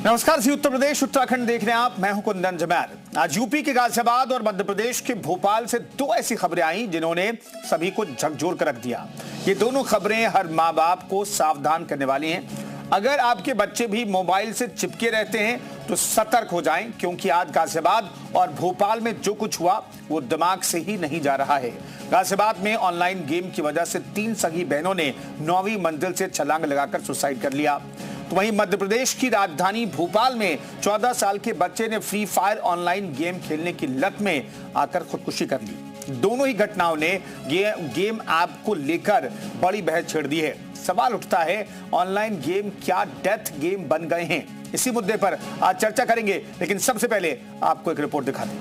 नमस्कार जी, उत्तर प्रदेश उत्तराखंड देख रहे हैं आप। मैं हूं कुंदन जमैर। आज यूपी के गाजियाबाद और मध्य प्रदेश के भोपाल से दो ऐसी खबरें आई जिन्होंने सभी को झकझोर कर रख दिया। ये दोनों खबरें हर माँ बाप को सावधान करने वाली हैं। अगर आपके बच्चे भी मोबाइल से चिपके रहते हैं तो सतर्क हो जाएं, क्योंकि आज गाजियाबाद और भोपाल में जो कुछ हुआ वो दिमाग से ही नहीं जा रहा है। गाजियाबाद में ऑनलाइन गेम की वजह से 3 सगी बहनों ने 9वीं मंजिल से छलांग लगाकर सुसाइड कर लिया। तो वहीं मध्य प्रदेश की राजधानी भोपाल में 14 साल के बच्चे ने फ्री फायर ऑनलाइन गेम खेलने की लत में आकर खुदकुशी कर ली। दोनों ही घटनाओं ने गेम ऐप को लेकर बड़ी बहस छेड़ दी है। सवाल उठता है, ऑनलाइन गेम क्या डेथ गेम बन गए हैं? इसी मुद्दे पर आज चर्चा करेंगे, लेकिन सबसे पहले आपको एक रिपोर्ट दिखा दें।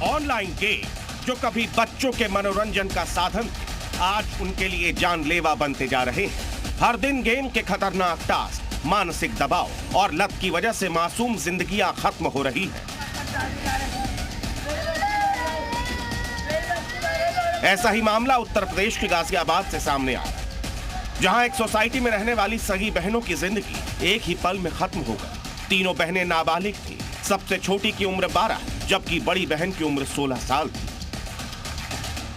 ऑनलाइन गेम जो कभी बच्चों के मनोरंजन का साधन थे, आज उनके लिए जानलेवा बनते जा रहे हैं। हर दिन गेम के खतरनाक टास्क, मानसिक दबाव और लत की वजह से मासूम जिंदगियां खत्म हो रही हैं। ऐसा ही मामला उत्तर प्रदेश के गाजियाबाद से सामने आया, जहां एक सोसाइटी में रहने वाली सगी बहनों की जिंदगी एक ही पल में खत्म हो गई। तीनों बहनें नाबालिग थी। सबसे छोटी की उम्र 12, जबकि बड़ी बहन की उम्र 16 साल थी।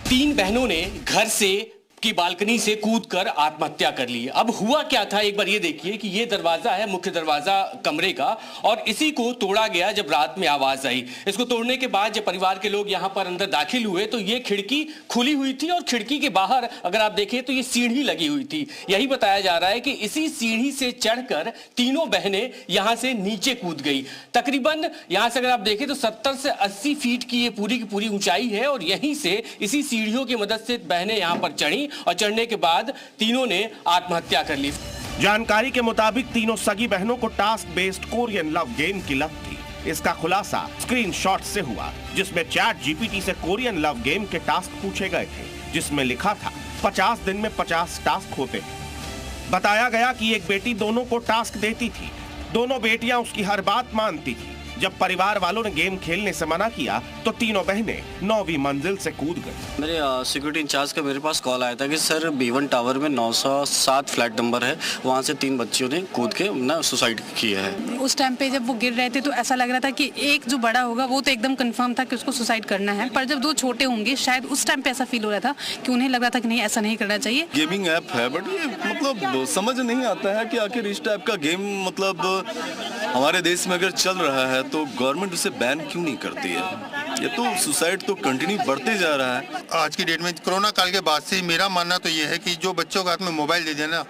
3 बहनों ने घर से की बालकनी से कूदकर आत्महत्या कर ली। अब हुआ क्या था, एक बार ये देखिए कि ये दरवाजा है, मुख्य दरवाजा कमरे का, और इसी को तोड़ा गया जब रात में आवाज आई। इसको तोड़ने के बाद जब परिवार के लोग यहां पर अंदर दाखिल हुए तो ये खिड़की खुली हुई थी और खिड़की के बाहर अगर आप देखें तो ये सीढ़ी लगी हुई थी। यही बताया जा रहा है कि इसी सीढ़ी से चढ़कर तीनों बहनें यहां से नीचे कूद गई। तकरीबन यहां से अगर आप देखें तो 70 से 80 फीट की ये पूरी की पूरी ऊंचाई है, और यहीं से इसी सीढ़ियों की मदद से बहनें यहां पर चढ़ी और चढ़ने के बाद तीनों ने आत्महत्या कर ली। जानकारी के मुताबिक तीनों सगी बहनों को task based Korean love game की लत थी। इसका खुलासा स्क्रीनशॉट से हुआ, जिसमें चैट जीपीटी से कोरियन लव गेम के टास्क पूछे गए थे, जिसमें लिखा था 50 दिन में 50 टास्क होते हैं। बताया गया कि एक बेटी दोनों को टास्क देती थी। दोनों बेटियां उसकी हर बात मानती थी। जब परिवार वालों ने गेम खेलने से मना किया तो तीनों बहनें 9वीं मंजिल से कूद गई। मेरे सिक्योरिटी इंचार्ज का मेरे पास कॉल आया था कि सर B1 टावर में 907 फ्लैट नंबर है, वहाँ से 3 बच्चियों ने कूद के ना सुसाइड किया है। उस टाइम पे जब वो गिर रहे थे तो ऐसा लग रहा था कि एक जो बड़ा होगा वो तो एकदम कंफर्म था कि उसको सुसाइड करना है, पर जब 2 छोटे होंगे शायद उस टाइम पे ऐसा फील हो रहा था कि उन्हें लग रहा था कि नहीं, ऐसा नहीं करना चाहिए। गेमिंग ऐप है, बट ये मतलब समझ नहीं आता है कि आखिर इस टाइप का गेम मतलब हमारे देश में अगर चल रहा है तो गवर्नमेंट उसे बैन क्यों नहीं करती है? ये तो सुसाइड तो कंटिन्यू बढ़ते जा रहा है। आज की डेट में कोरोना काल के बाद से मेरा मानना तो ये है कि जो बच्चों के हाथ में मोबाइल दे देना,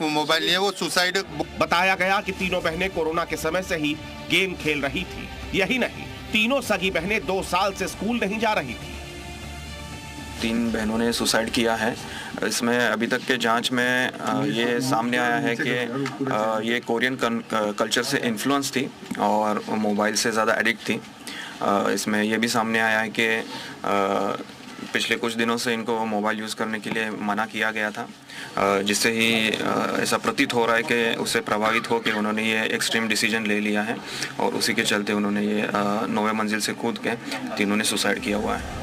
वो मोबाइल नहीं है, वो सुसाइड। बताया गया कि तीनों बहनें कोरोना के समय से ही गेम खेल रही थी। यही नहीं, तीनों सगी बहनें 2 साल से स्कूल नहीं जा रही थी। 3 बहनों ने सुसाइड किया है। इसमें अभी तक के जांच में ये सामने आया है कि ये कोरियन कल्चर से इन्फ्लुएंस थी और मोबाइल से ज़्यादा एडिक्ट थी। इसमें ये भी सामने आया है कि पिछले कुछ दिनों से इनको मोबाइल यूज़ करने के लिए मना किया गया था, जिससे ही ऐसा प्रतीत हो रहा है कि उससे प्रभावित हो कि उन्होंने ये एक्सट्रीम डिसीजन ले लिया है, और उसी के चलते उन्होंने ये 9वें मंजिल से कूद के तीनों ने सुसाइड किया हुआ है।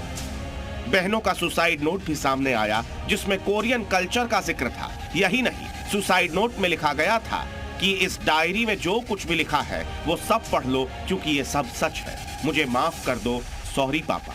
बहनों का सुसाइड नोट भी सामने आया, जिसमें कोरियन कल्चर का जिक्र था। यही नहीं, सुसाइड नोट में लिखा गया था कि इस डायरी में जो कुछ भी लिखा है वो सब पढ़ लो, क्योंकि ये सब सच है। मुझे माफ कर दो, सॉरी पापा।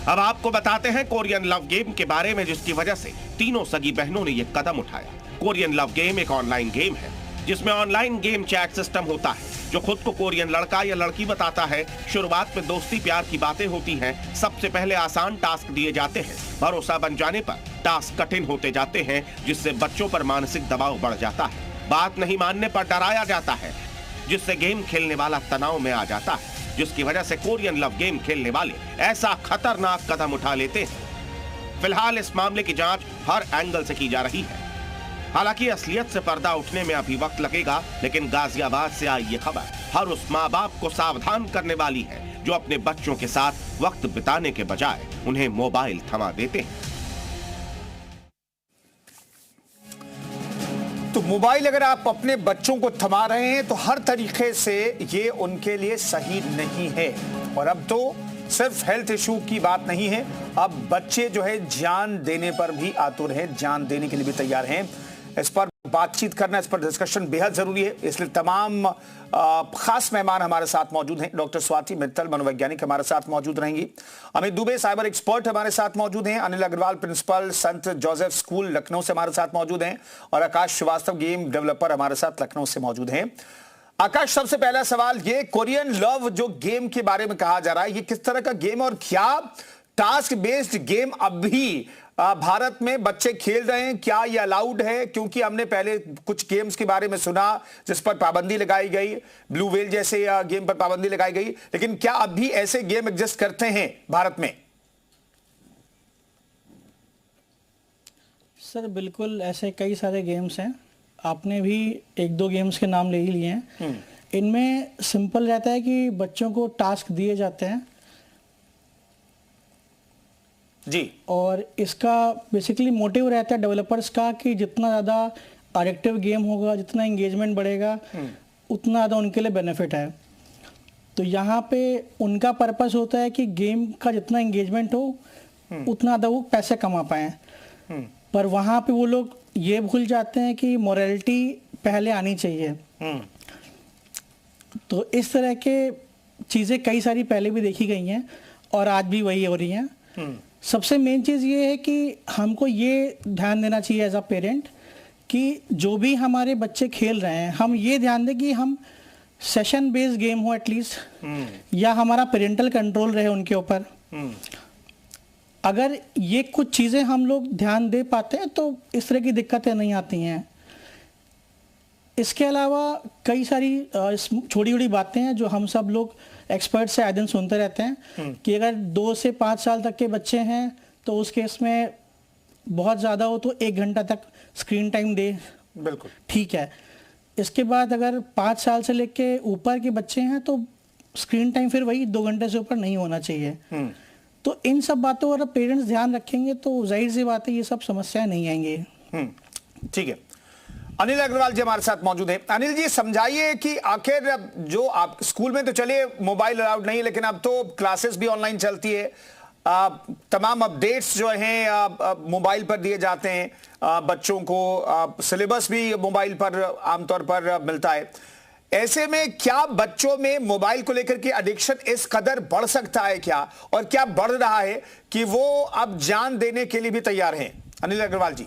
अब आपको बताते हैं कोरियन लव गेम के बारे में, जिसकी वजह से तीनों सगी बहनों ने ये कदम उठाया। कोरियन लव गेम एक ऑनलाइन गेम है जिसमें ऑनलाइन गेम चैट सिस्टम होता है, जो खुद को कोरियन लड़का या लड़की बताता है। शुरुआत में दोस्ती प्यार की बातें होती हैं। सबसे पहले आसान टास्क दिए जाते हैं। भरोसा बन जाने पर टास्क कठिन होते जाते हैं, जिससे बच्चों पर मानसिक दबाव बढ़ जाता है। बात नहीं मानने पर डराया जाता है, जिससे गेम खेलने वाला तनाव में आ जाता है, जिसकी वजह से कोरियन लव गेम खेलने वाले ऐसा खतरनाक कदम उठा लेते हैं। फिलहाल इस मामले की जांच हर एंगल से की जा रही है। हालांकि असलियत से पर्दा उठने में अभी वक्त लगेगा, लेकिन गाजियाबाद से आई ये खबर हर उस माँ बाप को सावधान करने वाली है जो अपने बच्चों के साथ वक्त बिताने के बजाय उन्हें मोबाइल थमा देते हैं। तो मोबाइल अगर आप अपने बच्चों को थमा रहे हैं तो हर तरीके से ये उनके लिए सही नहीं है। और अब तो सिर्फ हेल्थ इशू की बात नहीं है, अब बच्चे जो है जान देने पर भी आतुर हैं, जान देने के लिए भी तैयार हैं। इस पर बातचीत करना, इस पर डिस्कशन बेहद जरूरी है, इसलिए तमाम खास मेहमान हमारे साथ मौजूद हैं। डॉक्टर स्वाति मित्तल मनोवैज्ञानिक हमारे साथ मौजूद रहेंगी, अमित दुबे साइबर एक्सपर्ट हमारे साथ मौजूद हैं, अनिल अग्रवाल प्रिंसिपल संत जोसेफ स्कूल लखनऊ से हमारे साथ मौजूद हैं और आकाश श्रीवास्तव गेम डेवलपर हमारे साथ लखनऊ से मौजूद हैं। आकाश, सबसे पहला सवाल, ये कोरियन लव जो गेम के बारे में कहा जा रहा है, ये किस तरह का गेम और क्या टास्क बेस्ड गेम अब भी भारत में बच्चे खेल रहे हैं? क्या ये अलाउड है? क्योंकि हमने पहले कुछ गेम्स के बारे में सुना जिस पर पाबंदी लगाई गई, ब्लू व्हेल जैसे गेम पर पाबंदी लगाई गई, लेकिन क्या अब भी ऐसे गेम एग्जिस्ट करते हैं भारत में? सर बिल्कुल, ऐसे कई सारे गेम्स हैं, आपने भी एक दो गेम्स के नाम ले ही लिए हैं। इनमें सिंपल रहता है कि बच्चों को टास्क दिए जाते हैं जी, और इसका बेसिकली मोटिव रहता है डेवलपर्स का कि जितना ज़्यादा एडिक्टिव गेम होगा, जितना एंगेजमेंट बढ़ेगा, उतना ज़्यादा उनके लिए बेनिफिट है। तो यहाँ पे उनका पर्पस होता है कि गेम का जितना एंगेजमेंट हो उतना ज़्यादा वो पैसे कमा पाएँ। पर वहाँ पे वो लोग ये भूल जाते हैं कि मोरालिटी पहले आनी चाहिए। तो इस तरह के चीज़ें कई सारी पहले भी देखी गई हैं और आज भी वही हो रही हैं। सबसे मेन चीज़ ये है कि हमको ये ध्यान देना चाहिए एज अ पेरेंट कि जो भी हमारे बच्चे खेल रहे हैं, हम ये ध्यान दें कि हम सेशन बेस्ड गेम हो एटलीस्ट, या हमारा पेरेंटल कंट्रोल रहे उनके ऊपर। अगर ये कुछ चीज़ें हम लोग ध्यान दे पाते हैं तो इस तरह की दिक्कतें नहीं आती हैं। इसके अलावा कई सारी छोटी छोटी बातें हैं जो हम सब लोग एक्सपर्ट से आए दिन सुनते रहते हैं कि अगर 2 से 5 साल तक के बच्चे हैं तो उस केस में बहुत ज़्यादा हो तो 1 घंटा तक स्क्रीन टाइम दे, बिल्कुल ठीक है। इसके बाद अगर 5 साल से लेके ऊपर के बच्चे हैं तो स्क्रीन टाइम फिर वही 2 घंटे से ऊपर नहीं होना चाहिए। तो इन सब बातों पर पेरेंट्स ध्यान रखेंगे तो जाहिर सी बात है ये सब समस्याएं नहीं आएंगी। ठीक है, अनिल अग्रवाल जी हमारे साथ मौजूद हैं। अनिल जी, समझाइए कि आखिर जो आप स्कूल में तो चलिए मोबाइल अलाउड नहीं, लेकिन अब तो क्लासेस भी ऑनलाइन चलती है, तमाम अपडेट्स जो हैं मोबाइल पर दिए जाते हैं, बच्चों को सिलेबस भी मोबाइल पर आमतौर पर मिलता है। ऐसे में क्या बच्चों में मोबाइल को लेकर के एडिक्शन इस कदर बढ़ सकता है क्या, और क्या बढ़ रहा है कि वो अब जान देने के लिए भी तैयार हैं? अनिल अग्रवाल जी।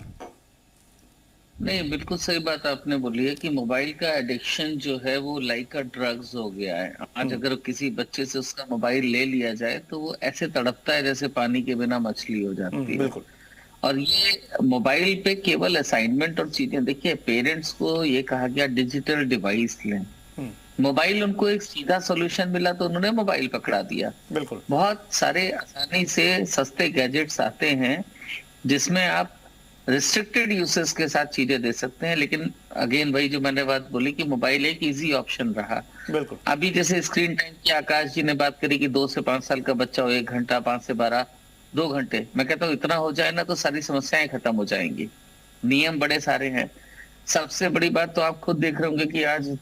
नहीं, बिल्कुल सही बात आपने बोली है कि मोबाइल का एडिक्शन जो है वो लाइक अ ड्रग्स हो गया है। आज अगर किसी बच्चे से उसका मोबाइल ले लिया जाए तो वो ऐसे तड़पता है जैसे पानी के बिना मछली हो जाती है। बिल्कुल। और ये मोबाइल पे केवल असाइनमेंट और चीजें, देखिए पेरेंट्स को ये कहा गया डिजिटल डिवाइस लें, मोबाइल उनको एक सीधा सॉल्यूशन मिला तो उन्होंने मोबाइल पकड़ा दिया। बिल्कुल। बहुत सारे आसानी से सस्ते गैजेट्स आते हैं जिसमें आप रिस्ट्रिक्टेड यूसेस के साथ चीजें दे सकते हैं, लेकिन अगेन वही जो मैंने बात बोली कि मोबाइल एक इजी ऑप्शन रहा। बिल्कुल। अभी जैसे स्क्रीन टाइम की आकाश जी ने बात करी कि 2 से 5 साल का बच्चा हो 1 घंटा, 5 से 12 2 घंटे, मैं कहता हूँ इतना हो जाए ना तो सारी समस्याएं खत्म हो जाएंगी। नियम बड़े सारे हैं। सबसे बड़ी बात तो आप खुद देख रहे होंगे कि आज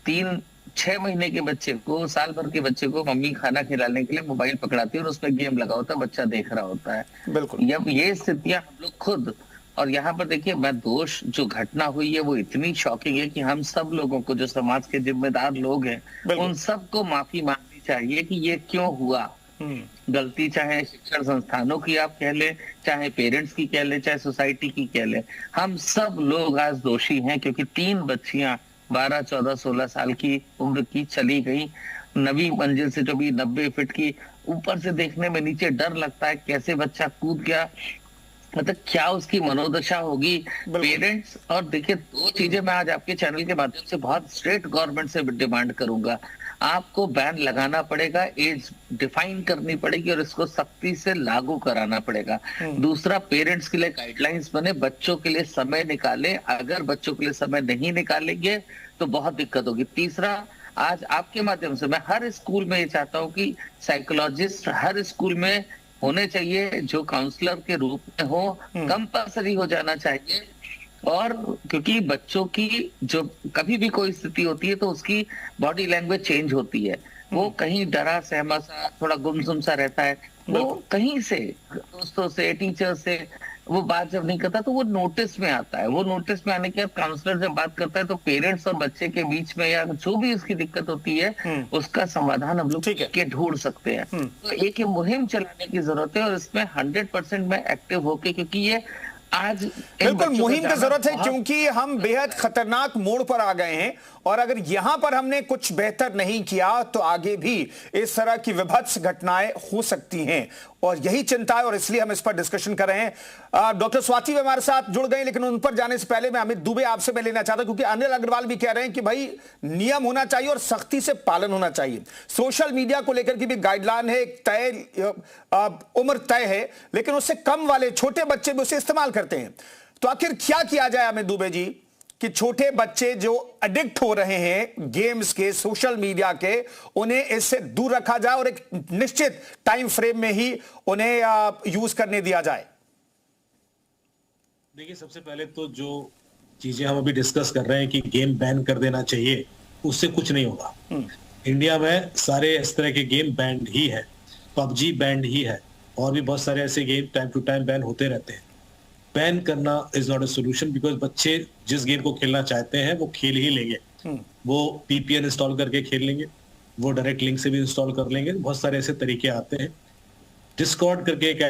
3-6 महीने के बच्चे को, साल भर के बच्चे को मम्मी खाना खिलाने के लिए मोबाइल पकड़ाती है और उसमें गेम लगा होता है, बच्चा देख रहा होता है। बिल्कुल। जब ये स्थितियां हम लोग खुद, और यहाँ पर देखिए मैं दोष, जो घटना हुई है वो इतनी शॉकिंग है कि हम सब लोगों को, जो समाज के जिम्मेदार लोग हैं, उन सबको माफी मांगनी चाहिए कि ये क्यों हुआ। गलती चाहे शिक्षण संस्थानों की आप कह लें, चाहे पेरेंट्स की कह लें, चाहे सोसाइटी की कह लें, हम सब लोग आज दोषी हैं क्योंकि 3 बच्चियां 12, 14, 16 साल की उम्र की चली गई 9वीं मंजिल से, जो भी 90 फीट की, ऊपर से देखने में नीचे डर लगता है कैसे बच्चा कूद गया, मतलब क्या उसकी मनोदशा होगी पेरेंट्स। और देखिए 2 चीजें मैं आज आपके चैनल के माध्यम से बहुत स्ट्रेट गवर्नमेंट से डिमांड करूंगा। आपको बैन लगाना पड़ेगा, एज डिफाइन करनी पड़ेगी और इसको सख्ती से लागू कराना पड़ेगा। दूसरा, पेरेंट्स के लिए गाइडलाइंस बने, बच्चों के लिए समय निकाले, अगर बच्चों के लिए समय नहीं निकालेंगे तो बहुत दिक्कत होगी। तीसरा, आज आपके माध्यम से मैं हर स्कूल में ये चाहता हूँ कि साइकोलॉजिस्ट हर स्कूल में होने चाहिए, जो काउंसलर के रूप में हो, कंपल्सरी हो जाना चाहिए। और क्योंकि बच्चों की जो कभी भी कोई स्थिति होती है तो उसकी बॉडी लैंग्वेज चेंज होती है। वो कहीं डरा सहमा सा, थोड़ा गुमसुम सा रहता है, वो कहीं से दोस्तों से, टीचर से वो बात जब नहीं करता तो वो नोटिस में आता है। वो नोटिस में आने के बाद काउंसलर जब बात करता है तो पेरेंट्स और बच्चे के बीच में या जो भी उसकी दिक्कत होती है उसका समाधान हम लोग के ढूंढ सकते हैं। तो एक ये मुहिम चलाने की जरूरत है और इसमें 100% में एक्टिव होके, क्योंकि ये आज बिल्कुल मुहिम की जरूरत है, क्योंकि हम बेहद खतरनाक मोड़ पर आ गए हैं और अगर यहां पर हमने कुछ बेहतर नहीं किया तो आगे भी इस तरह की विभत्स घटनाएं हो सकती हैं और यही चिंता है और इसलिए हम इस पर डिस्कशन कर रहे हैं। डॉक्टर स्वाति भी हमारे साथ जुड़ गए, लेकिन उन पर जाने से पहले मैं अमित दुबे आपसे मैं लेना चाहता हूं, क्योंकि अनिल अग्रवाल भी कह रहे हैं कि भाई नियम होना चाहिए और सख्ती से पालन होना चाहिए। सोशल मीडिया को लेकर की भी गाइडलाइन है, एक तय उम्र तय है, लेकिन उससे कम वाले छोटे बच्चे भी उसे इस्तेमाल करते हैं। तो आखिर क्या किया जाए अमित दुबे जी कि छोटे बच्चे जो एडिक्ट हो रहे हैं गेम्स के, सोशल मीडिया के, उन्हें इससे दूर रखा जाए और एक निश्चित टाइम फ्रेम में ही उन्हें यूज करने दिया जाए? देखिए, सबसे पहले तो जो चीजें हम अभी डिस्कस कर रहे हैं कि गेम बैन कर देना चाहिए, उससे कुछ नहीं होगा। इंडिया में सारे इस तरह के गेम बैंड ही है, पबजी बैंड ही है और भी बहुत सारे ऐसे game time to time ban होते रहते हैं। बैन करना is not a solution, because बच्चे जिस गेम को खेलना चाहते हैं वो खेल ही लेंगे। वो पीपीएन इंस्टॉल करके खेल लेंगे, वो डायरेक्ट लिंक से भी इंस्टॉल कर लेंगे, बहुत सारे ऐसे तरीके आते हैं। डिस्कॉर्ड करके एक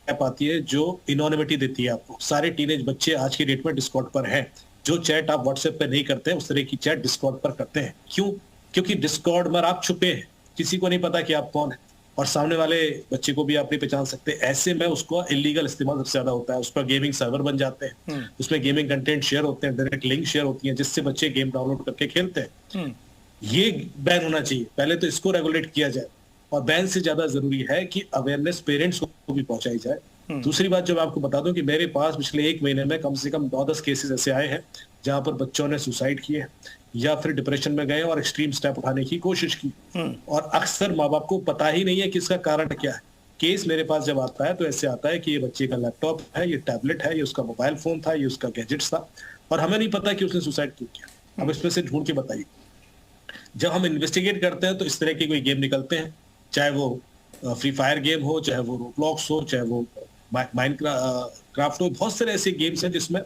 ऐप आती है जो इनोनिमिटी देती है आपको। सारे टीनेज बच्चे आज की डेट में डिस्कॉर्ड पर हैं। जो चैट आप व्हाट्सएप पे नहीं करते हैं उस तरह की चैट डिस्कॉर्ड पर करते हैं। क्यों? क्योंकि डिस्कॉर्ड में आप छुपे हैं, किसी को नहीं पता कि आप कौन है और सामने वाले बच्चे को भी आप नहीं पहचान सकते। ऐसे में उसको इलीगल इस्तेमाल सबसे ज्यादा होता है। उस पर गेमिंग सर्वर बन जाते हैं, उसमें गेमिंग कंटेंट शेयर होते हैं, डायरेक्ट लिंक शेयर होती है जिससे बच्चे गेम डाउनलोड करके खेलते हैं। ये बैन होना चाहिए। पहले तो इसको रेगुलेट किया जाए और बैन से ज्यादा जरूरी है कि अवेयरनेस पेरेंट्स को भी पहुंचाई जाए। दूसरी बात जो मैं आपको बता दूं कि मेरे पास पिछले 1 महीने में कम से कम 9-10 केसेस ऐसे आए हैं जहां पर बच्चों ने सुसाइड किए या फिर डिप्रेशन में गए और एक्सट्रीम स्टेप उठाने की कोशिश की और अक्सर माँ बाप को पता ही नहीं है कि इसका कारण क्या है। केस मेरे पास जब आता है तो ऐसे आता है कि ये बच्चे का लैपटॉप है, ये टैबलेट है, ये उसका मोबाइल फोन था, ये उसका गैजेट्स था और हमें नहीं पता कि उसने सुसाइड क्यों किया। अब इसमें से ढूंढ के बताइए। जब हम इन्वेस्टिगेट करते हैं तो इस तरह के कोई गेम निकलते हैं, चाहे वो फ्री फायर गेम हो, चाहे वो रोब्लॉक्स हो, चाहे वो माइनक्राफ्ट हो। बहुत सारे ऐसे गेम्स हैं जिसमें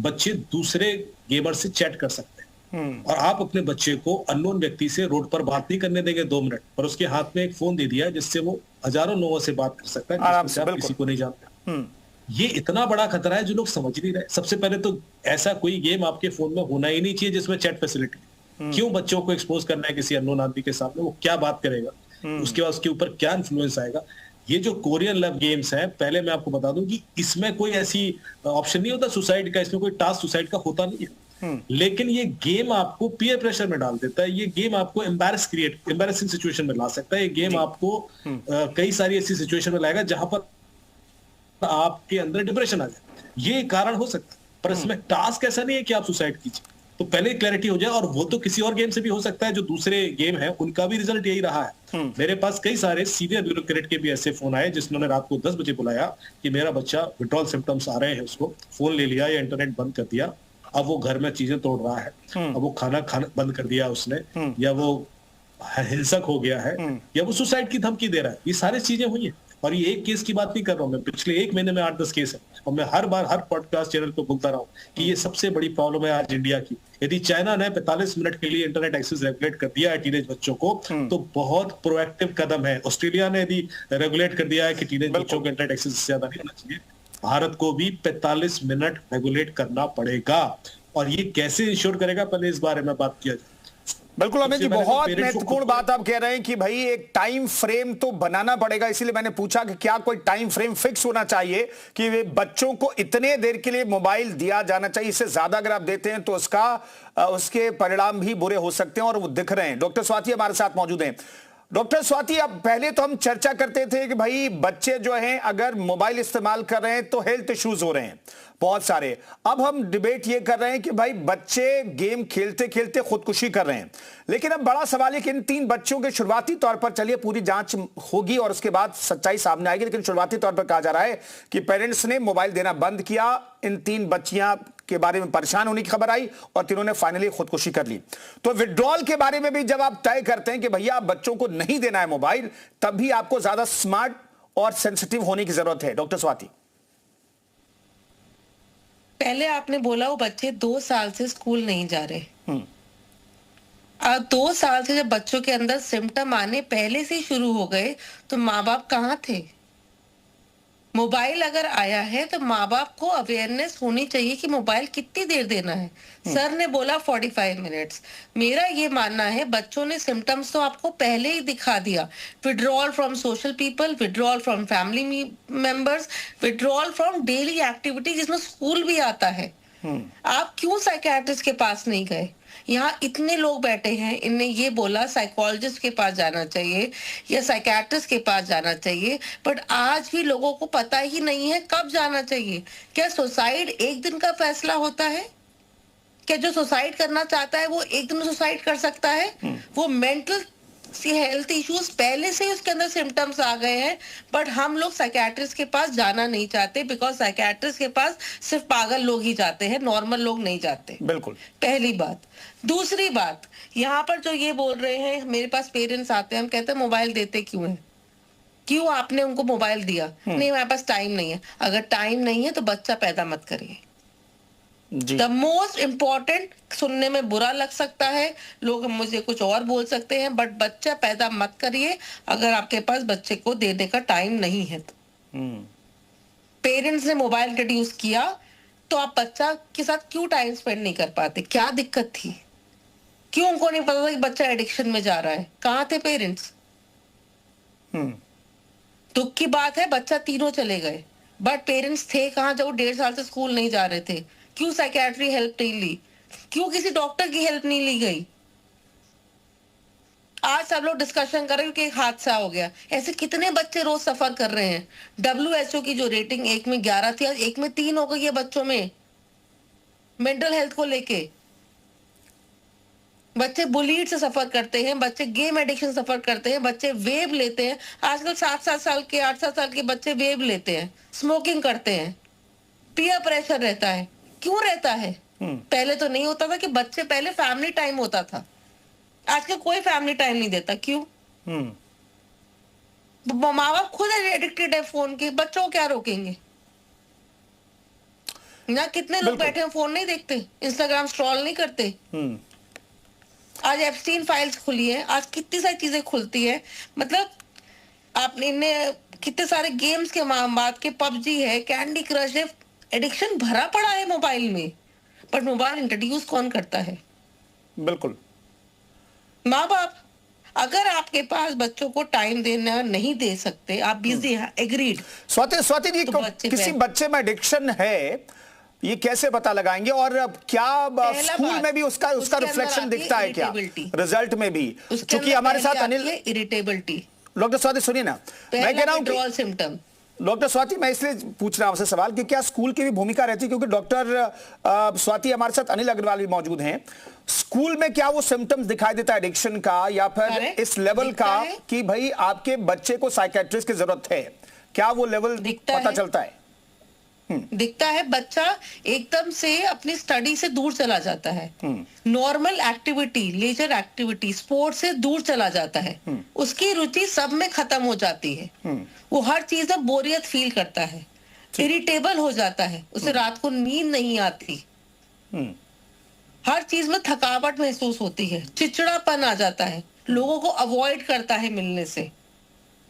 बच्चे दूसरे गेमर से चैट कर सकते हैं और आप अपने बच्चे को अननोन व्यक्ति से रोड पर बात नहीं करने देंगे 2 मिनट, पर उसके हाथ में एक फोन दे दिया जिससे वो हजारों लोगों से बात कर सकता है जिससे आप किसी को नहीं जानते। ये इतना बड़ा खतरा है जो लोग समझ नहीं रहे। सबसे पहले तो ऐसा कोई गेम आपके फोन में होना ही नहीं चाहिए जिसमें चैट फैसिलिटी। क्यों बच्चों को एक्सपोज करना है किसी अननोन आदमी के सामने? वो क्या बात करेगा, उसके बाद उसके ऊपर क्या इन्फ्लुएंस आएगा। ये जो कोरियन लव गेम्स है, पहले मैं आपको बता दूं कि इसमें कोई ऐसी ऑप्शन नहीं होता सुसाइड का, इसमें कोई टास्क सुसाइड का होता नहीं है। लेकिन ये गेम आपको पीयर प्रेशर में डाल देता है। ये गेम आपको एम्बैरेसिंग सिचुएशन में ला सकता है। ये गेम आपको कई सारी ऐसी सिचुएशन में लाएगा जहां पर आपके अंदर डिप्रेशन आ जाए। ये कारण हो सकता है, पर इसमें टास्क ऐसा नहीं है कि आप सुसाइड कीजिए। तो पहले क्लैरिटी हो जाए। और वो तो किसी और गेम से भी हो सकता है। जो दूसरे गेम है उनका भी रिजल्ट यही रहा है। मेरे पास कई सारे सीनियर ब्यूरोक्रेट के भी ऐसे फोन आए जिन्होंने रात को 10 बजे बुलाया कि मेरा बच्चा विड्रॉल सिम्टम्स आ रहे हैं, उसको फोन ले लिया या इंटरनेट बंद कर दिया, अब वो घर में चीजें तोड़ रहा है, अब वो खाना बंद कर दिया उसने, या वो हिंसक हो गया है, या वो सुसाइड की धमकी दे रहा है। ये सारी चीजें हुई है और ये एक केस की बात नहीं कर रहा हूं मैं, पिछले 1 महीने में 8-10 केस है और मैं हर बार हर पॉडकास्ट चैनल पे बोलता रहा हूं कि ये सबसे बड़ी प्रॉब्लम है आज इंडिया की। यदि चाइना ने 45 मिनट के लिए इंटरनेट एक्सेस रेगुलेट कर दिया है टीनेज बच्चों को तो बहुत प्रोएक्टिव कदम है। ऑस्ट्रेलिया ने यदि रेगुलेट कर दिया है कि टीनेज बच्चों को इंटरनेट एक्सेस से ज्यादा नहीं होना चाहिए, भारत को भी 45 मिनट रेगुलेट करना पड़ेगा। और ये कैसे इंश्योर करेगा, पहले इस बारे में बात किया जाए। बिल्कुल अमित जी, बहुत महत्वपूर्ण बात आप कह रहे हैं कि भाई एक टाइम फ्रेम तो बनाना पड़ेगा। इसीलिए मैंने पूछा कि क्या कोई टाइम फ्रेम फिक्स होना चाहिए कि वे बच्चों को इतने देर के लिए मोबाइल दिया जाना चाहिए। इससे ज्यादा अगर आप देते हैं तो उसके परिणाम भी बुरे हो सकते हैं और वो दिख रहे हैं। डॉक्टर स्वाति हमारे साथ मौजूद हैं। डॉक्टर स्वाति, अब पहले तो हम चर्चा करते थे कि भाई बच्चे जो हैं अगर मोबाइल इस्तेमाल कर रहे हैं तो हेल्थ इश्यूज हो रहे हैं, बहुत सारे। अब हम डिबेट ये कर रहे हैं कि भाई बच्चे गेम खेलते खेलते खुदकुशी कर रहे हैं, लेकिन अब बड़ा सवाल है कि इन 3 बच्चों के शुरुआती तौर पर, चलिए पूरी जांच होगी और उसके बाद सच्चाई सामने आएगी, लेकिन शुरुआती तौर पर कहा जा रहा है कि पेरेंट्स ने मोबाइल देना बंद किया। इन 3 बच्चियां के बारे में परेशान होने की खबर आई और तीनों ने फाइनली खुदकुशी कर ली। तो विड्रॉल के बारे में भी जब आप तय करते हैं कि भैया आप बच्चों को नहीं देना है मोबाइल, तब भी आपको ज्यादा स्मार्ट और सेंसिटिव होने की जरूरत है। डॉक्टर स्वाति, पहले आपने बोला वो बच्चे 2 साल से स्कूल नहीं जा रहे। 2 साल से जब बच्चों के अंदर सिम्टम आने पहले से ही शुरू हो गए तो माँ बाप कहाँ थे? मोबाइल अगर आया है तो माँ बाप को अवेयरनेस होनी चाहिए कि मोबाइल कितनी देर देना है। सर ने बोला 45 मिनट्स। मेरा ये मानना है बच्चों ने सिम्टम्स तो आपको पहले ही दिखा दिया। Withdrawal from social people, withdrawal from family members, withdrawal from daily activity जिसमें स्कूल भी आता है। आप क्यों साइकियाट्रिस्ट के पास नहीं गए? यहाँ इतने लोग बैठे हैं, इनने ये बोला साइकोलॉजिस्ट के पास जाना चाहिए या साइकियाट्रिस्ट के पास जाना चाहिए, बट आज भी लोगों को पता ही नहीं है कब जाना चाहिए। क्या सुसाइड एक दिन का फैसला होता है? क्या जो सुसाइड करना चाहता है वो एक दिन में सुसाइड कर सकता है? वो मेंटल हेल्थ इश्यूज पहले से ही उसके अंदर सिम्टम्स आ गए हैं, बट हम लोग साइकियाट्रिस्ट के पास जाना नहीं चाहते बिकॉज साइकियाट्रिस्ट के पास सिर्फ पागल लोग ही जाते हैं, नॉर्मल लोग नहीं जाते। बिल्कुल, पहली बात। दूसरी बात, यहाँ पर जो ये बोल रहे हैं, मेरे पास पेरेंट्स आते हैं, हम कहते हैं मोबाइल देते क्यों है? क्यों आपने उनको मोबाइल दिया? नहीं, हमारे पास टाइम नहीं है। अगर टाइम नहीं है तो बच्चा पैदा मत करिए। द मोस्ट इम्पोर्टेंट, सुनने में बुरा लग सकता है, लोग मुझे कुछ और बोल सकते हैं, बट बच्चा पैदा मत करिए अगर आपके पास बच्चे को देने का टाइम नहीं है तो। पेरेंट्स ने मोबाइल इंट्रोड्यूस किया तो आप बच्चा के साथ क्यों टाइम स्पेंड नहीं कर पाते? क्या दिक्कत थी? क्यों उनको नहीं पता था कि बच्चा एडिक्शन में जा रहा है? कहाँ थे पेरेंट्स? दुख की बात है, बच्चा तीनों चले गए, बट पेरेंट्स थे कहाँ जब वो 1.5 साल से स्कूल नहीं जा रहे थे? क्यों साइकियाट्री हेल्प नहीं ली? क्यों किसी डॉक्टर की हेल्प नहीं ली गई? आज सब लोग डिस्कशन कर रहे हैं कि एक हादसा हो गया। ऐसे कितने बच्चे रोज सफर कर रहे हैं। WHO की जो रेटिंग 1 में 11 थी, आज 1 में 3 हो गई है बच्चों में मेंटल हेल्थ को लेके। बच्चे बुलीड से सफर करते हैं, बच्चे गेम एडिक्शन सफर करते हैं, बच्चे वेब लेते हैं। आजकल 7-7 साल के 8-7 साल के बच्चे वेब लेते हैं, स्मोकिंग करते हैं, पीयर प्रेशर रहता है। क्यों रहता है? पहले तो नहीं होता था कि बच्चे, पहले फैमिली टाइम होता था, आजकल कोई फैमिली टाइम नहीं देता। क्यों? माँ बाप खुद एडिक्टेड है फोन के, बच्चों को क्या रोकेंगे ना? कितने लोग बैठे हैं फोन नहीं देखते, इंस्टाग्राम स्क्रॉल नहीं करते। आज एप्स्टीन फाइल्स खुली है, आज कितनी सारी चीजें खुलती है। मतलब आपने कितने सारे गेम्स के बाद के PUBG है, कैंडी क्रश है, एडिक्शन भरा पड़ा है मोबाइल में, बट मोबाइल इंट्रोड्यूस कौन करता है? बिल्कुल, माँ बाप। अगर आपके पास बच्चों को टाइम देना नहीं दे सकते, आप बिजी हैं, एग्रीड। स्वाति जी, किसी बच्चे में एडिक्शन है ये कैसे पता लगाएंगे, और क्या स्कूल में भी उसका रिफ्लेक्शन दिखता है क्या रिजल्ट में भी? क्योंकि हमारे साथ अनिल, इरिटेबिलिटी। डॉक्टर स्वाति सुनिए ना, मैं कह रहा हूँ सिम्टम। डॉक्टर स्वाति, मैं इसलिए पूछ रहा हूं आपसे सवाल कि क्या स्कूल की भी भूमिका रहती है? क्योंकि डॉक्टर स्वाति हमारे साथ अनिल अग्रवाल भी मौजूद हैं। स्कूल में क्या वो सिम्टम्स दिखाई देता है एडिक्शन का, या फिर इस लेवल का कि भाई आपके बच्चे को साइकियाट्रिस्ट की जरूरत है? क्या वो लेवल पता चलता है? दिखता है। बच्चा एकदम से अपनी स्टडी से दूर चला जाता है, normal activity, leisure activity, sports से दूर चला जाता है, उसकी रुचि सब में खत्म हो जाती है, वो हर चीज में बोरियत फील करता है, इरिटेबल हो जाता है, उसे रात को नींद नहीं आती, हर चीज में थकावट महसूस होती है, चिड़चिड़ापन आ जाता है, लोगों को अवॉइड करता है मिलने से।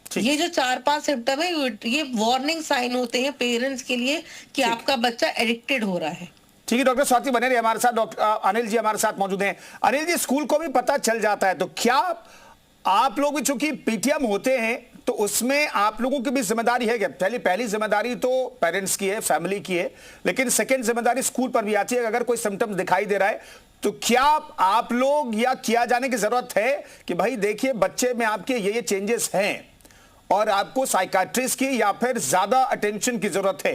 ये जो 4-5 सिम्टम है, ये वार्निंग साइन होते हैं पेरेंट्स के लिए कि आपका बच्चा एडिक्टेड हो रहा है। ठीक है डॉक्टर स्वाति बने रहिए हमारे साथ। डॉक्टर अनिल जी हमारे साथ मौजूद हैं। अनिल जी, स्कूल को भी पता चल जाता है, तो क्या आप लोग भी चूंकि पीटीएम होते हैं तो उसमें आप लोगों की भी जिम्मेदारी है क्या? पहली जिम्मेदारी तो पेरेंट्स की है, फैमिली की है, लेकिन सेकेंड जिम्मेदारी स्कूल पर भी आती है। अगर कोई सिम्टम दिखाई दे रहा है तो क्या आप लोग या किया जाने की जरूरत है कि भाई देखिए बच्चे में आपके ये चेंजेस हैं और आपको साइकियाट्रिस्ट की या फिर ज्यादा अटेंशन की जरूरत है?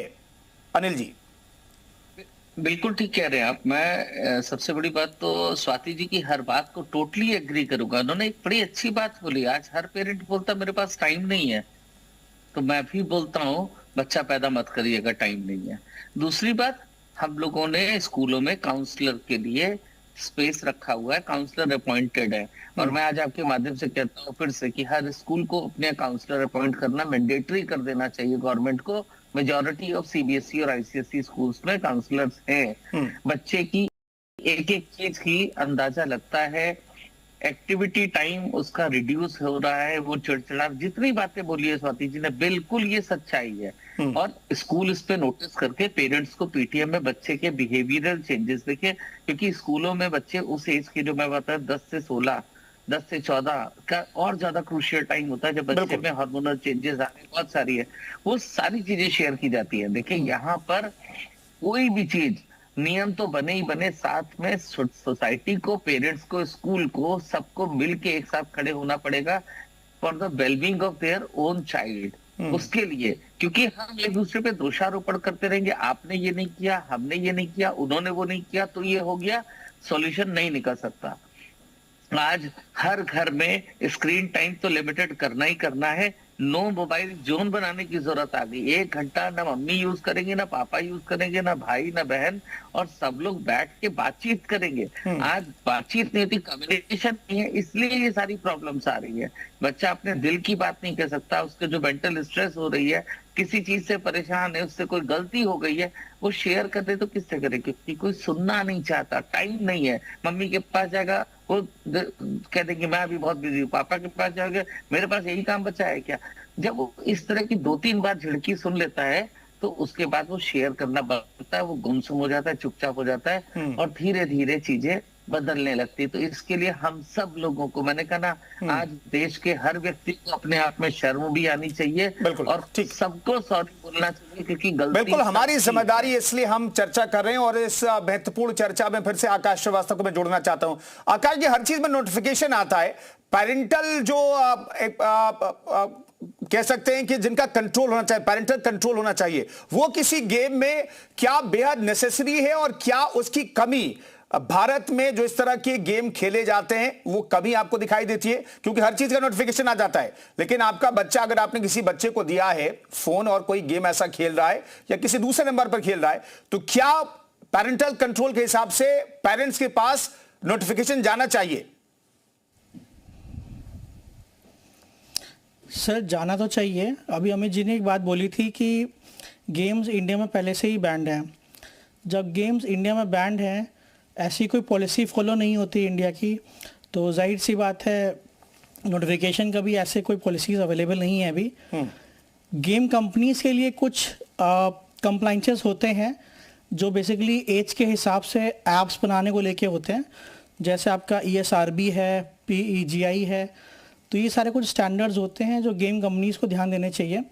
अनिल जी। बिल्कुल ठीक कह रहे हैं आप। मैं सबसे बड़ी बात तो स्वाति जी की हर बात को टोटली एग्री करूंगा। उन्होंने एक बड़ी अच्छी बात बोली। आज हर पेरेंट बोलता मेरे पास टाइम नहीं है, तो मैं भी बोलता हूँ बच्चा पैदा मत करिएगा, टाइम नहीं है। दूसरी बात, हम लोगों ने स्कूलों में काउंसलर के लिए स्पेस रखा हुआ है, काउंसलर अपॉइंटेड है। और मैं आज आपके माध्यम से कहता हूँ फिर से कि हर स्कूल को अपने काउंसलर अपॉइंट करना मैंडेटरी कर देना चाहिए गवर्नमेंट को। मेजॉरिटी ऑफ सीबीएसई और आईसीएसई स्कूल्स में काउंसलर्स हैं। बच्चे की एक एक चीज की अंदाजा लगता है, एक्टिविटी टाइम उसका रिड्यूस हो रहा है, वो चिड़चिड़ा, जितनी बातें बोली है स्वाति जी ने, बिल्कुल ये सच्चाई है। और स्कूल इस पे नोटिस करके पेरेंट्स को पीटीएम में बच्चे के बिहेवियरल चेंजेस देखे, क्योंकि स्कूलों में बच्चे उस एज के, जो मैं बताया 10 से 16, 10 से 14 का और ज्यादा क्रूशियल टाइम होता है जब बच्चे में हार्मोनल चेंजेस आने बहुत सारी है, वो सारी चीजें शेयर की जाती है। देखिए यहाँ पर कोई भी चीज, नियम तो बने ही बने, साथ में सोसाइटी को, पेरेंट्स को, स्कूल को, सबको मिलके एक साथ खड़े होना पड़ेगा for the wellbeing of their own child. उसके लिए, क्योंकि हम एक दूसरे पे दोषारोपण करते रहेंगे, आपने ये नहीं किया, हमने ये नहीं किया, उन्होंने वो नहीं किया, तो ये हो गया, सॉल्यूशन नहीं निकल सकता। आज हर घर में स्क्रीन टाइम तो लिमिटेड करना ही करना है। नो मोबाइल जोन बनाने की जरूरत आ गई। 1 घंटा ना मम्मी यूज करेंगे, ना पापा यूज करेंगे, ना भाई, ना बहन, और सब लोग बैठ के बातचीत करेंगे। आज बातचीत नहीं होती, कम्युनिकेशन नहीं है, इसलिए ये सारी प्रॉब्लम्स आ रही है। बच्चा अपने दिल की बात नहीं कह सकता, उसके जो मेंटल स्ट्रेस हो रही है, किसी चीज से परेशान है, उससे कोई गलती हो गई है, वो शेयर कर दे तो किससे करे, क्योंकि कोई सुनना नहीं चाहता, टाइम नहीं है। मम्मी के पास जाएगा, वो कह देंगे मैं अभी बहुत बिजी हूँ, पापा के पास जाओगे मेरे पास यही काम बचा है क्या। जब वो इस तरह की 2-3 बार झिड़की सुन लेता है, तो उसके बाद वो शेयर करना बनता है, वो गुमसुम हो जाता है, चुपचाप हो जाता है, और धीरे धीरे चीजें बदलने लगती है। तो इसके लिए हम सब लोगों को, मैंने कहा ना, आज देश के हर व्यक्ति को अपने आप में शर्म भी आनी चाहिए, और सबको सॉरी बोलना चाहिए, क्योंकि गलती बिल्कुल हमारी जिम्मेदारी, इसलिए हम चर्चा कर रहे हैं। और इस महत्वपूर्ण चर्चा में फिर से आकाश श्रीवास्तव को मैं जोड़ना चाहता हूं। आकाश जी, हर चीज में नोटिफिकेशन आता है, पेरेंटल जो कह सकते हैं कि जिनका कंट्रोल होना चाहिए, पेरेंटल कंट्रोल होना चाहिए, वो किसी गेम में क्या बेहद नेसेसरी है और क्या उसकी कमी भारत में जो इस तरह के गेम खेले जाते हैं वो कमी आपको दिखाई देती है? क्योंकि हर चीज का नोटिफिकेशन आ जाता है, लेकिन आपका बच्चा, अगर आपने किसी बच्चे को दिया है फोन और कोई गेम ऐसा खेल रहा है या किसी दूसरे नंबर पर खेल रहा है, तो क्या पेरेंटल कंट्रोल के हिसाब से पेरेंट्स के पास नोटिफिकेशन जाना चाहिए? सर, जाना तो चाहिए। अभी अमित जी ने एक बात बोली थी कि गेम्स इंडिया में पहले से ही बैंड है। जब गेम्स इंडिया में बैंड है, ऐसी कोई पॉलिसी फॉलो नहीं होती इंडिया की, तो जाहिर सी बात है नोटिफिकेशन का भी ऐसे कोई पॉलिसीज अवेलेबल नहीं है अभी। गेम कंपनीज के लिए कुछ कंप्लाइंसेस होते हैं जो बेसिकली एज के हिसाब से ऐप्स बनाने को लेके होते हैं, जैसे आपका ESRB है, PEGI है। तो ये सारे कुछ स्टैंडर्ड्स होते हैं जो गेम कंपनीज को ध्यान देने चाहिए,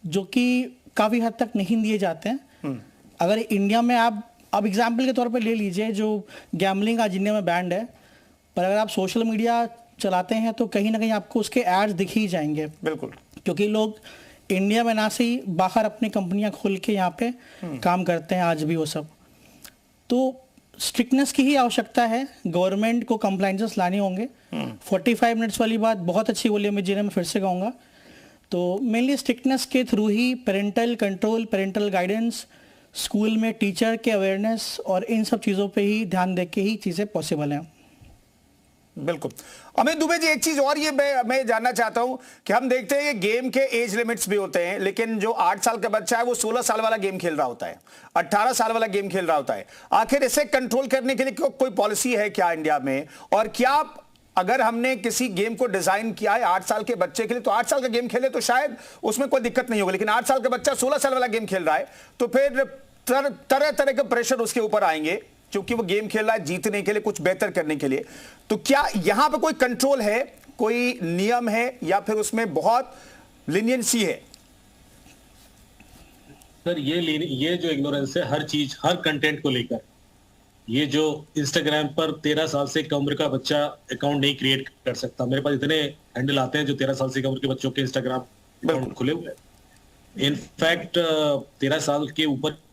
जो कि काफ़ी हद तक नहीं दिए जाते हैं। अगर इंडिया में आप अब एग्जाम्पल के तौर पर ले लीजिए, जो गैम्बलिंग आज इंडिया में बैंड है, पर अगर आप सोशल मीडिया चलाते हैं तो कहीं ना कहीं आपको उसके एड्स दिख ही जाएंगे। बिल्कुल, क्योंकि लोग इंडिया में ना से ही बाहर अपनी कंपनियां खोल के यहाँ पे काम करते हैं आज भी वो सब। तो स्ट्रिक्टनेस की ही आवश्यकता है, गवर्नमेंट को कंप्लाइंसेस लाने होंगे। 45 मिनट्स वाली बात बहुत अच्छी बोली अमित जी ने, मैं फिर से कहूँगा। तो मेनली स्ट्रिक्टनेस के थ्रू ही parental control, parental guidance, school में टीचर के अवेयरनेस और इन सब चीज़ों पे ही ध्यान दे के ही चीज़ें पॉसिबल हैं। बिल्कुल। अमित दुबे जी, एक चीज और ये मैं जानना चाहता हूं कि हम देखते हैं कि गेम के एज लिमिट्स भी होते हैं, लेकिन जो 8 साल का बच्चा है वो 16 साल वाला गेम खेल रहा होता है, 18 साल वाला गेम खेल रहा होता है। आखिर इसे कंट्रोल करने के लिए कोई पॉलिसी है क्या इंडिया में? और क्या अगर हमने किसी गेम को डिजाइन किया है 8 साल के बच्चे के लिए, तो 8 साल का गेम खेले तो शायद उसमें कोई दिक्कत नहीं होगी, लेकिन 8 साल का बच्चा 16 साल वाला गेम खेल रहा है तो फिर तरह तरह के प्रेशर उसके ऊपर आएंगे, क्योंकि वो गेम खेल रहा है जीतने के लिए, कुछ बेहतर करने के लिए। तो क्या यहां पे कोई कंट्रोल है, कोई नियम है, या फिर उसमें बहुत लीनियंसी है? सर, ये जो इग्नोरेंस है हर चीज, हर कंटेंट को लेकर, ये जो इंस्टाग्राम पर 13 साल से कम उम्र का बच्चा अकाउंट नहीं क्रिएट कर सकता। मेरे पास इतने हैंडल आते हैं जो 13 साल से कम उम्र के बच्चों के इंस्टाग्राम अकाउंट खुले हुए हैं। इनफैक्ट 13 साल के ऊपर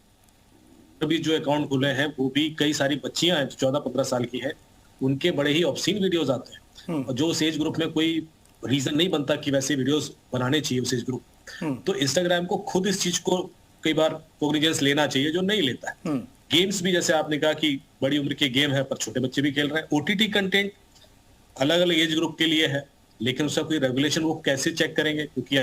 भी जो अकाउंट खुले हैं वो भी कई सारी बच्चियां हैं जो 14-15 साल की है, उनके बड़े ही ऑब्सीन वीडियोस आते हैं और जो उस एज ग्रुप में कोई रीजन नहीं बनता कि वैसे वीडियोस बनाने चाहिए उस एज ग्रुप। तो इंस्टाग्राम को खुद इस चीज को कई बार कोग्निजेंस लेना चाहिए जो नहीं लेता है। गेम्स भी जैसे आपने कहा कि बड़ी उम्र के गेम है पर छोटे बच्चे भी खेल रहे हैं। ओटीटी कंटेंट अलग अलग एज ग्रुप के लिए है, लेकिन उसका कोई रेगुलेशन वो कैसे चेक करेंगे, क्योंकि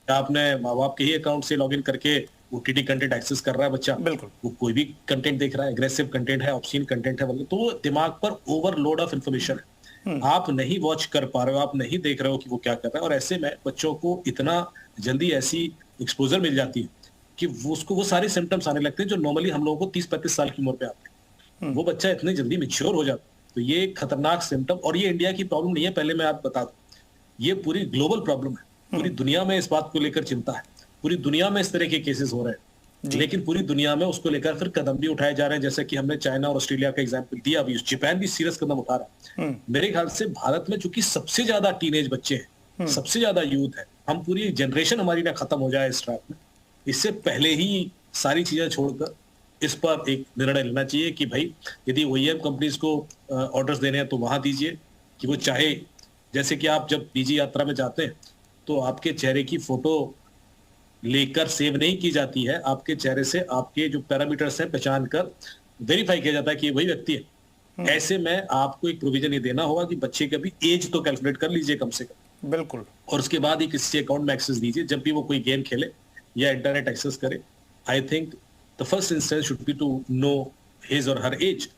आपने माँ बाप के ही अकाउंट से लॉगिन करके ओटीटी कंटेंट एक्सेस कर रहा है बच्चा, बिल्कुल वो कोई भी कंटेंट देख रहा है, एग्रेसिव कंटेंट है, ऑब्सीन कंटेंट है, तो दिमाग पर ओवरलोड ऑफ इंफॉर्मेशन है, आप नहीं वॉच कर पा रहे हो, आप नहीं देख रहे हो कि वो क्या कर रहा है, और ऐसे में बच्चों को इतना जल्दी ऐसी एक्सपोजर मिल जाती है कि वो सारे सिम्टम्स आने लगते हैं जो नॉर्मली हम लोगों को 30-35 साल की उम्र पे आते हैं। वो बच्चा इतनी जल्दी मैच्योर हो जाता है, तो ये एक खतरनाक सिम्टम, और ये इंडिया की प्रॉब्लम नहीं है, पहले मैं आप बता दूं, ये पूरी ग्लोबल प्रॉब्लम है, पूरी दुनिया में इस बात को लेकर चिंता है, पूरी दुनिया में इस तरह के केसेस हो रहे हैं, लेकिन पूरी दुनिया में उसको लेकर फिर कदम भी उठाए जा रहे हैं, जैसे कि हमने चाइना और ऑस्ट्रेलिया का एग्जांपल दिया, अभी जापान भी सीरियस कदम उठा रहा है। मेरे ख्याल से भारत में चूंकि सबसे ज्यादा टीनेज बच्चे हैं, सबसे ज्यादा यूथ है, हम पूरी जनरेशन हमारी ना खत्म हो जाए इस ट्रैप में, इससे पहले ही सारी चीजें छोड़कर इस पर एक निर्णय लेना चाहिए कि भाई यदि OEM कंपनीज को ऑर्डर्स देने हैं तो वहां दीजिए, कि वो चाहे, जैसे कि आप जब निजी यात्रा में जाते हैं तो आपके चेहरे की फोटो लेकर सेव नहीं की जाती है, आपके चेहरे से आपके जो पैरामीटर्स हैं पहचान कर वेरीफाई किया जाता है कि ये वही व्यक्ति है। ऐसे में आपको एक प्रोविजन ये देना होगा कि बच्चे का भी एज तो कैलकुलेट कर लीजिए कम से कम, बिल्कुल, और उसके बाद ही किसी अकाउंट में एक्सेस दीजिए जब भी वो कोई गेम खेले या इंटरनेट एक्सेस करे। I think the first instance should be to know his or her as.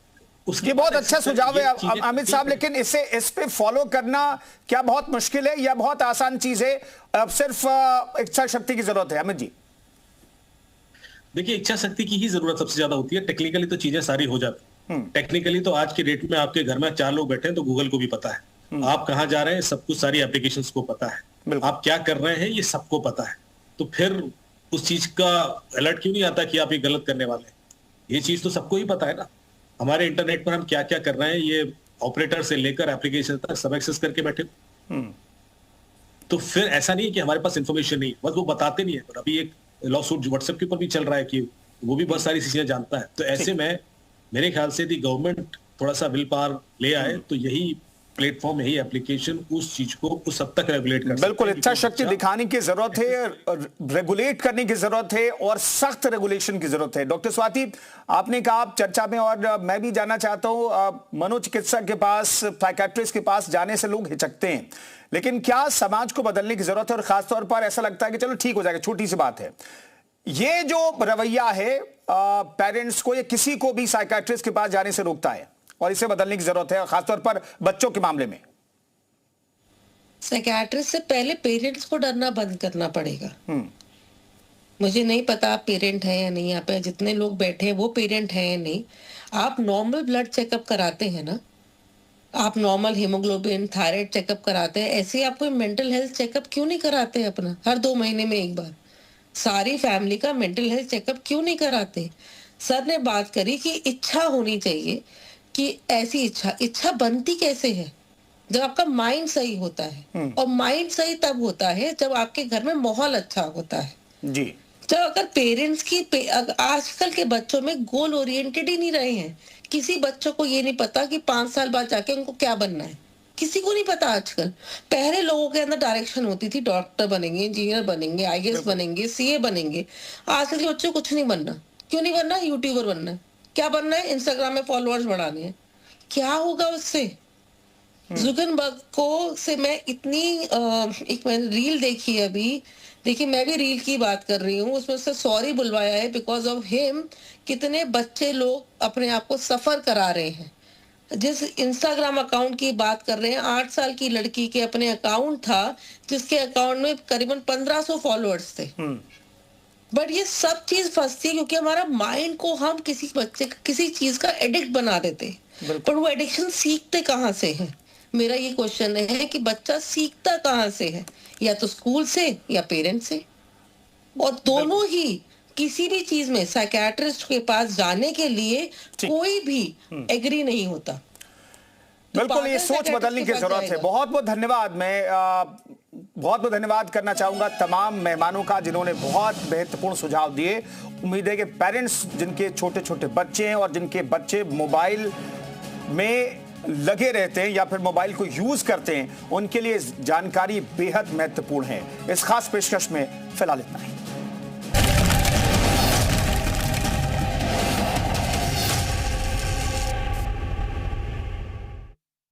ये बहुत अच्छा सुझाव है अमित साहब, लेकिन इस पे फॉलो करना क्या बहुत मुश्किल है या बहुत आसान चीज है? अब सिर्फ इच्छा शक्ति की जरूरत है अमित जी। देखिए, इच्छा शक्ति की ही जरूरत सबसे ज्यादा होती है, टेक्निकली तो चीजें सारी हो जाती है। टेक्निकली तो आज की डेट में आपके घर में 4 लोग बैठे हैं तो गूगल को भी पता है, आप कहाँ जा रहे हैं सब कुछ, सारी एप्लीकेशंस को पता है, आप क्या कर रहे हैं ये सबको पता है, तो फिर उस चीज का अलर्ट क्यों नहीं आता कि आप ये गलत करने वाले हैं? ये चीज तो सबको ही पता है ना। हमारे इंटरनेट पर हम क्या क्या कर रहे हैं ये ऑपरेटर से लेकर एप्लीकेशन तक सब एक्सेस करके बैठे। तो फिर ऐसा नहीं है कि हमारे पास इंफॉर्मेशन नहीं है, बस वो बताते नहीं है। और अभी एक लॉ सूट व्हाट्सएप के ऊपर भी चल रहा है कि वो भी बहुत सारी चीजें जानता है। तो ऐसे में मेरे ख्याल से यदि गवर्नमेंट थोड़ा सा विल पावर ले आए तो यही प्लेटफॉर्म, यही एप्लीकेशन उस चीज को उस हद तक रेगुलेट कर, बिल्कुल इच्छा शक्ति दिखाने की जरूरत है, रेगुलेट करने की जरूरत है और सख्त रेगुलेशन की जरूरत है। डॉक्टर स्वाति, आपने कहा आप चर्चा में, और मैं भी जानना चाहता हूं, मनोचिकित्सक के पास, साइकियाट्रिस्ट के पास जाने से लोग हिचकते हैं, लेकिन क्या समाज को बदलने की जरूरत है? और खासतौर पर ऐसा लगता है कि चलो ठीक हो जाएगा, छोटी सी बात है, ये जो रवैया है पेरेंट्स को या किसी को भी साइकियाट्रिस्ट के पास जाने से रोकता है, और इसे बदलने की जरूरत है, खासतौर पर बच्चों के मामले में। साइकियाट्रिस्ट से पहले पेरेंट्स को डरना बंद करना पड़ेगा। मुझे नहीं पता आप पेरेंट हैं या नहीं, यहाँ पे जितने लोग बैठे हैं वो पेरेंट हैं या नहीं। आप नॉर्मल ब्लड चेकअप कराते हैं ना, आप नॉर्मल हीमोग्लोबिन, थायराइड चेकअप कराते हैं, ऐसे आप कोई मेंटल हेल्थ चेकअप क्यों नहीं कराते अपना हर 2 महीने में एक बार? सारी फैमिली का मेंटल हेल्थ चेकअप क्यों नहीं कराते? सर ने बात करी कि इच्छा होनी चाहिए, कि ऐसी इच्छा बनती कैसे है? जब आपका माइंड सही होता है, और माइंड सही तब होता है जब आपके घर में माहौल अच्छा होता है जी। जब अगर पेरेंट्स की आजकल के बच्चों में गोल ओरिएंटेड ही नहीं रहे हैं, किसी बच्चों को ये नहीं पता कि 5 साल बाद जाके उनको क्या बनना है, किसी को नहीं पता आजकल। पहले लोगों के अंदर डायरेक्शन होती थी, डॉक्टर बनेंगे, इंजीनियर बनेंगे, IAS बनेंगे, CA बनेंगे। आजकल के बच्चों को कुछ नहीं बनना। क्यों नहीं बनना? यूट्यूबर बनना है। क्या बनना है? इंस्टाग्राम में फॉलोअर्स बढ़ाने हैं। क्या होगा उससे? जुकरबर्ग को से मैं इतनी एक मैंने रील देखी है अभी, देखिए मैं भी रील की बात कर रही हूँ, उसमें से सॉरी बुलवाया है बिकॉज ऑफ हिम। कितने बच्चे लोग अपने आप को सफर करा रहे हैं। जिस इंस्टाग्राम अकाउंट की बात कर रहे हैं, 8 साल की लड़की के अपने अकाउंट था जिसके अकाउंट में करीबन 1500 फॉलोअर्स थे। बट ये सब चीज फंसती है क्योंकि हमारा माइंड को हम किसी बच्चे किसी चीज का एडिक्ट बना देते, पर वो एडिक्शन सीखते कहाँ से है? मेरा ये क्वेश्चन है कि बच्चा सीखता कहाँ से है? या तो स्कूल से या पेरेंट्स से, और दोनों ही किसी भी चीज में साइकियाट्रिस्ट के पास जाने के लिए कोई भी एग्री नहीं होता। बिल्कुल, ये सोच बदलने की जरूरत है। बहुत बहुत धन्यवाद। मैं बहुत बहुत धन्यवाद करना चाहूंगा तमाम मेहमानों का जिन्होंने बहुत महत्वपूर्ण सुझाव दिए। उम्मीद है कि पेरेंट्स जिनके छोटे छोटे बच्चे हैं और जिनके बच्चे मोबाइल में लगे रहते हैं या फिर मोबाइल को यूज करते हैं, उनके लिए जानकारी बेहद महत्वपूर्ण है। इस खास पेशकश में फिलहाल इतना ही।